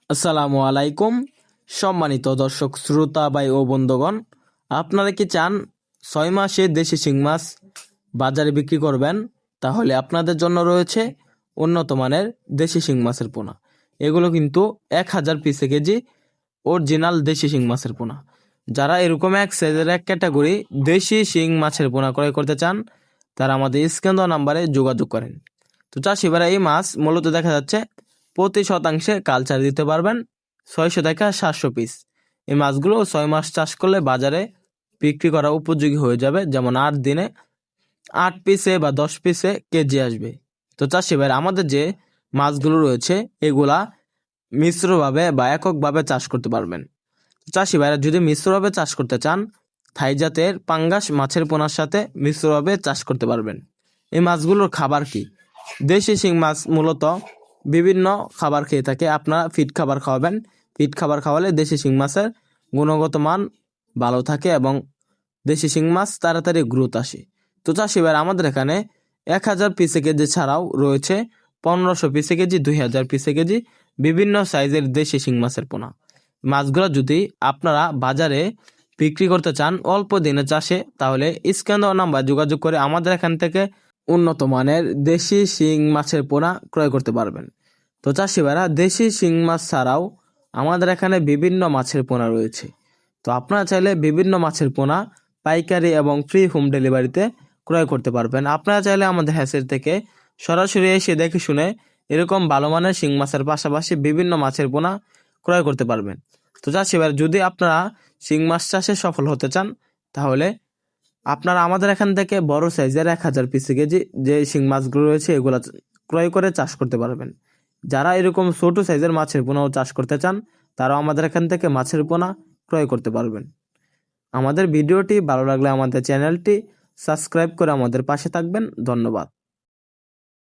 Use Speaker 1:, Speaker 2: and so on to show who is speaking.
Speaker 1: আসসালামু আলাইকুম। সম্মানিত দর্শক শ্রোতা ভাই ও বন্ধুগণ, আপনারা কি চান 6 মাসে দেশি শিং মাছ বাজারে বিক্রি করবেন? তাহলে আপনাদের জন্য রয়েছে উন্নত মানের দেশি শিং মাছের পোনা। এগুলো কিন্তু 1000 পিসে কেজি অরিজিনাল দেশি শিং মাছের পোনা। যারা এরকম এক সাইজের এক ক্যাটাগরি দেশি শিং মাছের পোনা ক্রয় করতে চান, তারা আমাদের স্ক্রিন দেওয়া নাম্বারে যোগাযোগ করেন। তো চাষিবারা এই মাছ মূলত দেখা যাচ্ছে প্রতি শতাংশে কালচার দিতে পারবেন 600 থেকে 700 পিস। এই মাছগুলো 6 মাস চাষ করলে বাজারে বিক্রি করা উপযোগী হয়ে যাবে, যেমন 8 দিনে 8 পিসে বা 10 পিসে কেজি আসবে। তো চাষি ভাই, আমাদের যে মাছগুলো রয়েছে এগুলা মিশ্রভাবে বা এককভাবে চাষ করতে পারবেন। চাষি ভাইরা যদি মিশ্রভাবে চাষ করতে চান, থাই জাতের পাঙ্গাস মাছের পোনার সাথে মিশ্রভাবে চাষ করতে পারবেন। এই মাছগুলোর খাবার কি? দেশি শিং মাছ মূলত বিভিন্ন খাবার খেয়ে থাকে। আপনারা ফিড খাবার খাওয়াবেন। ফিড খাবার খাওয়ালে দেশি শিং মাছের গুণগত মান ভালো থাকে এবং দেশি শিং মাছ তাড়াতাড়ি গ্রোথ আসে। তো চাষি ভাইরা, আমাদের এখানে 1000 পিসে কেজি ছাড়াও রয়েছে 1500 পিসে কেজি, 2000 পিসে কেজি বিভিন্ন সাইজের দেশি শিং মাছের পোনা। মাছগুলো যদি আপনারা বাজারে বিক্রি করতে চান অল্প দিনে চাষে, তাহলে স্ক্যান দেওয়া নাম্বার যোগাযোগ করে আমাদের এখান থেকে উন্নত মানের দেশি শিং মাছের পোনা ক্রয় করতে পারবেন। তো চাষি ভাইরা, দেশি শিং মাছ ছাড়াও আমাদের এখানে বিভিন্ন মাছের পোনা রয়েছে। তো আপনারা চাইলে বিভিন্ন মাছের পোনা পাইকারি এবং ফ্রি হোম ডেলিভারিতে ক্রয় করতে পারবেন। আপনারা চাইলে আমাদের হ্যাচের থেকে সরাসরি এসে দেখে শুনে এরকম ভালো মানের শিং মাছের পাশাপাশি বিভিন্ন মাছের পোনা ক্রয় করতে পারবেন। তো চাষি ভাইরা, যদি আপনারা শিং মাছ চাষে সফল হতে চান, তাহলে আপনারা আমাদের এখান থেকে বড় সাইজের 1000 পিসে কেজি যে শিং মাছগুলো রয়েছে এগুলা ক্রয় করে চাষ করতে পারবেন। যারা এরকম ছোট সাইজের মাছের পোনাও চাষ করতে চান, তারাও আমাদের এখান থেকে মাছের পোনা ক্রয় করতে পারবেন। আমাদের ভিডিওটি ভালো লাগলে আমাদের চ্যানেলটি সাবস্ক্রাইব করে আমাদের পাশে থাকবেন। ধন্যবাদ।